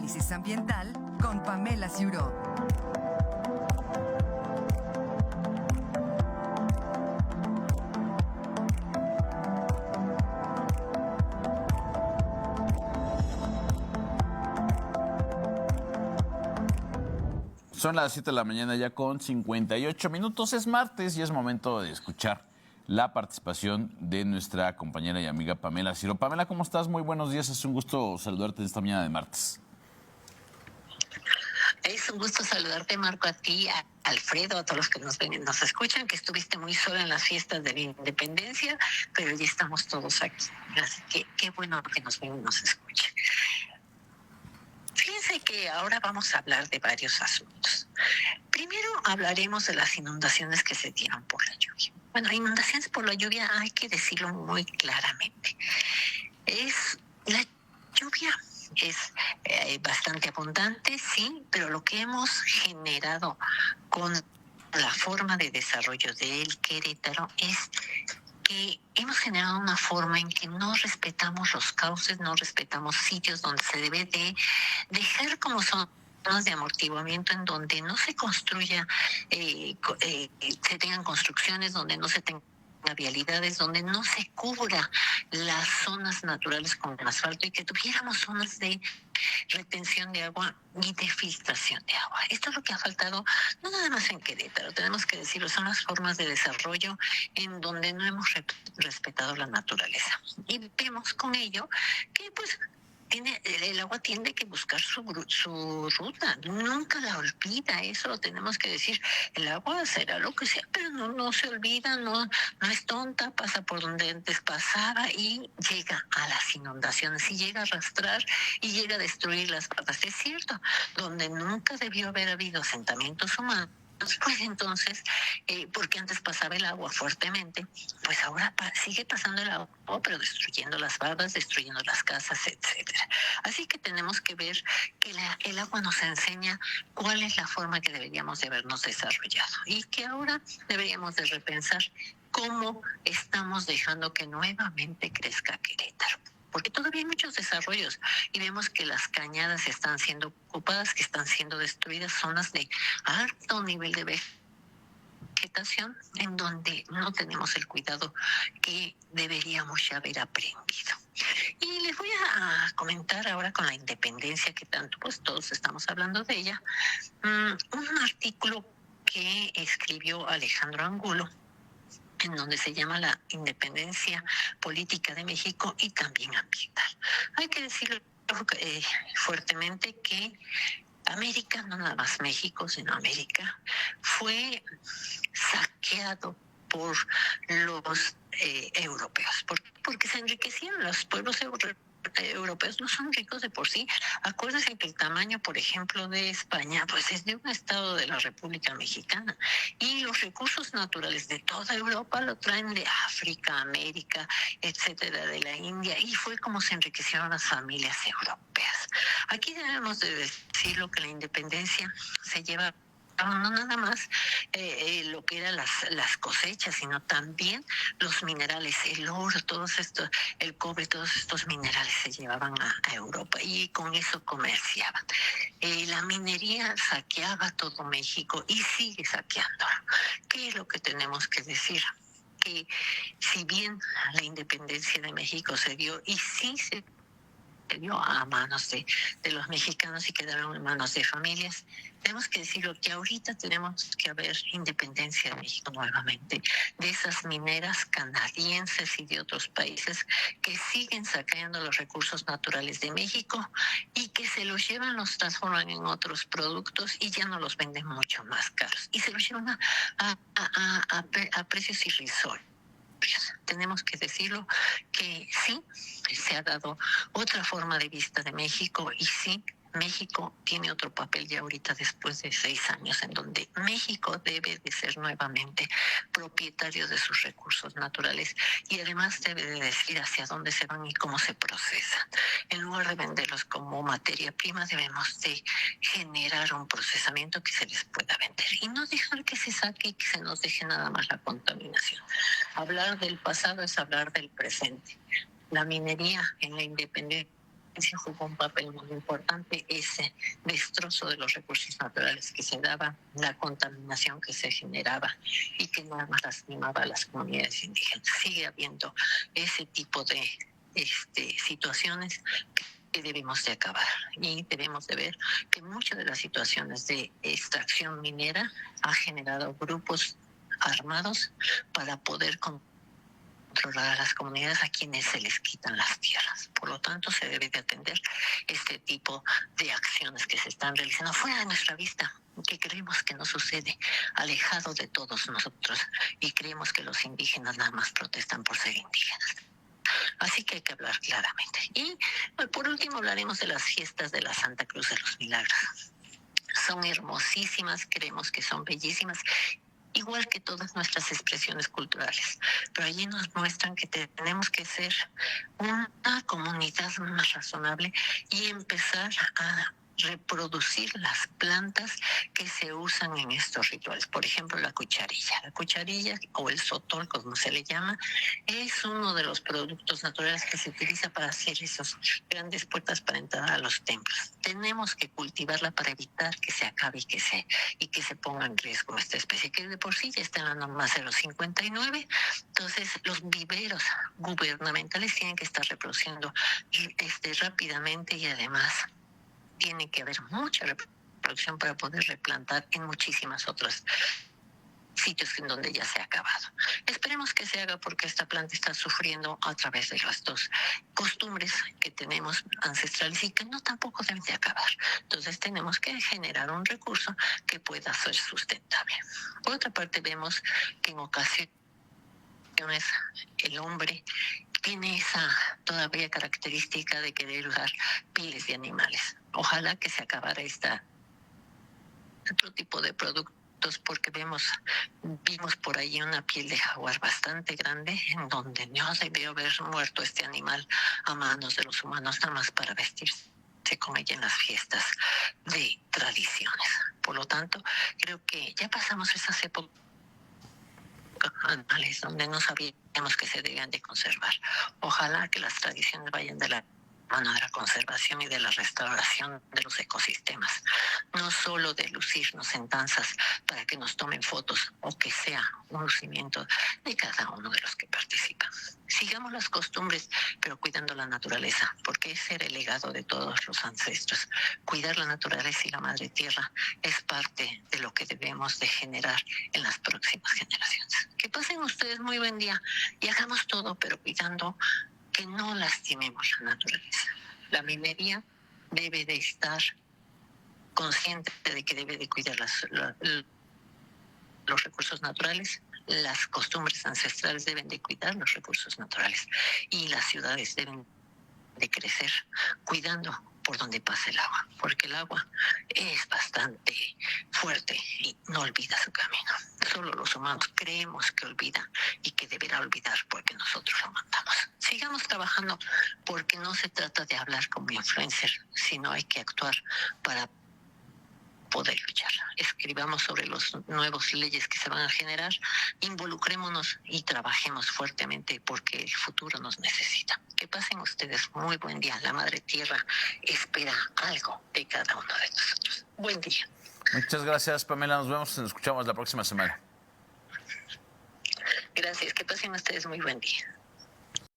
Análisis ambiental con Pamela Ciuró. Son las 7 de la mañana ya con 58 minutos. Es martes y es momento de escuchar la participación de nuestra compañera y amiga Pamela Ciuró. Pamela, ¿cómo estás? Muy buenos días. Es un gusto saludarte esta mañana de martes. Es un gusto saludarte, Marco, a ti, a Alfredo, a todos los que nos ven y nos escuchan, que estuviste muy sola en las fiestas de la independencia, pero ya estamos todos aquí. Así que qué bueno que nos ven y nos escuchen. Fíjense que ahora vamos a hablar de varios asuntos. Primero hablaremos de las inundaciones que se dieron por la lluvia. Bueno, inundaciones por la lluvia hay que decirlo muy claramente. La lluvia es bastante abundante, sí, pero lo que hemos generado con la forma de desarrollo del Querétaro es que hemos generado una forma en que no respetamos los cauces, no respetamos sitios donde se debe de dejar como zonas de amortiguamiento en donde no se construya, se tengan construcciones, donde no se tengan vialidades, donde no se cubra las zonas naturales con asfalto y que tuviéramos zonas de retención de agua y de filtración de agua. Esto es lo que ha faltado, no nada más en Querétaro, tenemos que decirlo, son las formas de desarrollo en donde no hemos respetado la naturaleza. Y vemos con ello que pues el agua tiene que buscar su ruta, nunca la olvida, eso lo tenemos que decir. El agua será lo que sea, pero no se olvida, no es tonta, pasa por donde antes pasaba y llega a las inundaciones, y llega a arrastrar y llega a destruir las bardas. Es cierto, donde nunca debió haber habido asentamientos humanos, pues entonces, porque antes pasaba el agua fuertemente, pues ahora sigue pasando el agua, pero destruyendo las bardas, destruyendo las casas, etcétera. Así que tenemos que ver que el agua nos enseña cuál es la forma que deberíamos de habernos desarrollado y que ahora deberíamos de repensar cómo estamos dejando que nuevamente crezca Querétaro. Porque todavía hay muchos desarrollos y vemos que las cañadas están siendo ocupadas, que están siendo destruidas, zonas de alto nivel de vegetación en donde no tenemos el cuidado que deberíamos ya haber aprendido. Y les voy a comentar ahora con la independencia, que tanto pues todos estamos hablando de ella, un artículo que escribió Alejandro Angulo, en donde se llama La independencia política de México y también ambiental. Hay que decirlo fuertemente que América, no nada más México, sino América, fue saqueado por los europeos. ¿Por qué? Porque se enriquecieron los pueblos europeos, no son ricos de por sí. Acuérdense que el tamaño, por ejemplo, de España, pues es de un estado de la República Mexicana, y los recursos naturales de toda Europa lo traen de África, América, etcétera, de la India, y fue como se enriquecieron las familias europeas. Aquí debemos de decirlo, que la independencia se lleva no nada más lo que eran las cosechas, sino también los minerales, el oro, todos estos, el cobre, todos estos minerales se llevaban a Europa y con eso comerciaban. La minería saqueaba todo México y sigue saqueando. ¿Qué es lo que tenemos que decir? Que si bien la independencia de México se dio, y sí se dio a manos de los mexicanos y quedaron en manos de familias, tenemos que decirlo, que ahorita tenemos que haber independencia de México nuevamente, de esas mineras canadienses y de otros países que siguen sacando los recursos naturales de México y que se los llevan, los transforman en otros productos y ya no los venden mucho más caros y se los llevan a precios irrisorios. Tenemos que decirlo, que sí, se ha dado otra forma de vista de México, y sí, México tiene otro papel ya ahorita después de 6 años, en donde México debe de ser nuevamente propietario de sus recursos naturales y además debe de decir hacia dónde se van y cómo se procesan. En lugar de venderlos como materia prima, debemos de generar un procesamiento que se les pueda vender y no dejar que se saque y que se nos deje nada más la contaminación. Hablar del pasado es hablar del presente. La minería en la independencia jugó un papel muy importante, ese destrozo de los recursos naturales que se daba, la contaminación que se generaba y que nada más lastimaba a las comunidades indígenas. Sigue habiendo ese tipo de situaciones que debemos de acabar, y debemos de ver que muchas de las situaciones de extracción minera ha generado grupos armados para poder controlar a las comunidades a quienes se les quitan las tierras. Por lo tanto, se debe de atender este tipo de acciones que se están realizando fuera de nuestra vista, que creemos que no sucede, alejado de todos nosotros, y creemos que los indígenas nada más protestan por ser indígenas. Así que hay que hablar claramente. Y por último hablaremos de las fiestas de la Santa Cruz de los Milagros. Son hermosísimas, creemos que son bellísimas, igual que todas nuestras expresiones culturales. Pero allí nos muestran que tenemos que ser una comunidad más razonable y empezar a reproducir las plantas que se usan en estos rituales. Por ejemplo, la cucharilla. La cucharilla, o el sotol, como se le llama, es uno de los productos naturales que se utiliza para hacer esas grandes puertas para entrar a los templos. Tenemos que cultivarla para evitar que se acabe y que se ponga en riesgo esta especie, que de por sí ya está en la norma 059. Entonces, los viveros gubernamentales tienen que estar reproduciendo rápidamente, y además tiene que haber mucha reproducción para poder replantar en muchísimas otras sitios en donde ya se ha acabado. Esperemos que se haga, porque esta planta está sufriendo a través de las dos costumbres que tenemos ancestrales y que no tampoco deben de acabar. Entonces tenemos que generar un recurso que pueda ser sustentable. Por otra parte, vemos que en ocasiones el hombre tiene esa todavía característica de querer usar pieles de animales. Ojalá que se acabara otro tipo de productos, porque vimos por ahí una piel de jaguar bastante grande, en donde no debió haber muerto este animal a manos de los humanos, nada más para vestirse con ella en las fiestas de tradiciones. Por lo tanto, creo que ya pasamos esas épocas animales donde no sabíamos que se debían de conservar. Ojalá que las tradiciones vayan de la mano de la conservación y de la restauración de los ecosistemas, no solo de lucirnos en danzas para que nos tomen fotos, o que sea un lucimiento de cada uno de los que participan. Sigamos las costumbres, pero cuidando la naturaleza, porque ese era el legado de todos los ancestros. Cuidar la naturaleza y la madre tierra es parte de lo que debemos de generar en las próximas generaciones. Que pasen ustedes muy buen día y hagamos todo, pero cuidando que no lastimemos la naturaleza. La minería debe de estar consciente de que debe de cuidar los recursos naturales. Las costumbres ancestrales deben de cuidar los recursos naturales, y las ciudades deben de crecer cuidando por donde pasa el agua, porque el agua es bastante fuerte y no olvida su camino. Solo los humanos creemos que olvida, y que deberá olvidar porque nosotros lo mandamos. Sigamos trabajando, porque no se trata de hablar como influencer, sino hay que actuar para poder luchar. Escribamos sobre las nuevas leyes que se van a generar, involucrémonos y trabajemos fuertemente, porque el futuro nos necesita. Que pasen ustedes muy buen día. La Madre Tierra espera algo de cada uno de nosotros. Buen día. Muchas gracias, Pamela. Nos vemos y nos escuchamos la próxima semana. Gracias. Que pasen ustedes muy buen día.